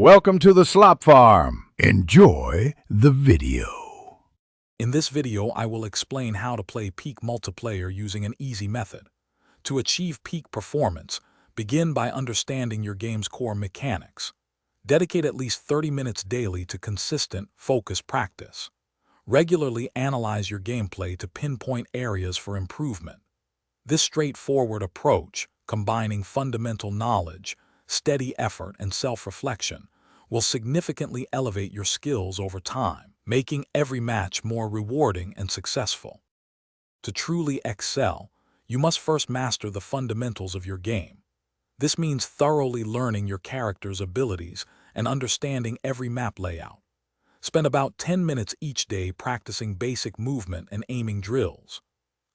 Welcome to the Slop Farm. Enjoy the video. In this video, I will explain how to play peak multiplayer using an easy method. To achieve peak performance, begin by understanding your game's core mechanics. Dedicate at least 30 minutes daily to consistent, focused practice. Regularly analyze your gameplay to pinpoint areas for improvement. This straightforward approach, combining fundamental knowledge, steady effort, and self-reflection, will significantly elevate your skills over time, making every match more rewarding and successful. To truly excel, you must first master the fundamentals of your game. This means thoroughly learning your character's abilities and understanding every map layout. Spend about 10 minutes each day practicing basic movement and aiming drills.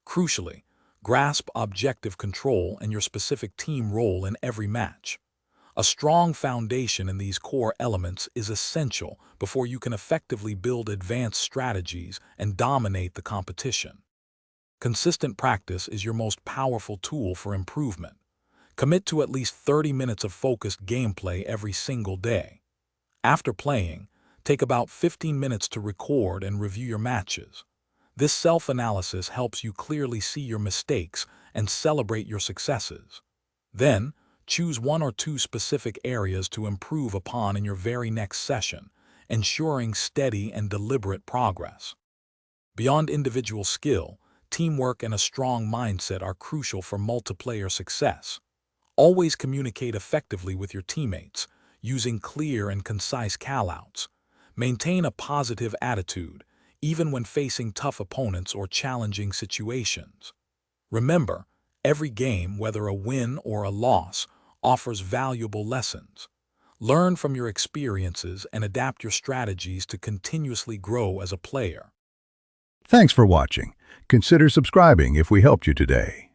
Crucially, grasp objective control and your specific team role in every match. A strong foundation in these core elements is essential before you can effectively build advanced strategies and dominate the competition. Consistent practice is your most powerful tool for improvement. Commit to at least 30 minutes of focused gameplay every single day. After playing, take about 15 minutes to record and review your matches. This self-analysis helps you clearly see your mistakes and celebrate your successes. Then, choose one or two specific areas to improve upon in your very next session, ensuring steady and deliberate progress. Beyond individual skill, teamwork and a strong mindset are crucial for multiplayer success. Always communicate effectively with your teammates, using clear and concise callouts. Maintain a positive attitude, even when facing tough opponents or challenging situations. Remember, every game, whether a win or a loss, offers valuable lessons. Learn from your experiences and adapt your strategies to continuously grow as a player. Thanks for watching. Consider subscribing if we helped you today.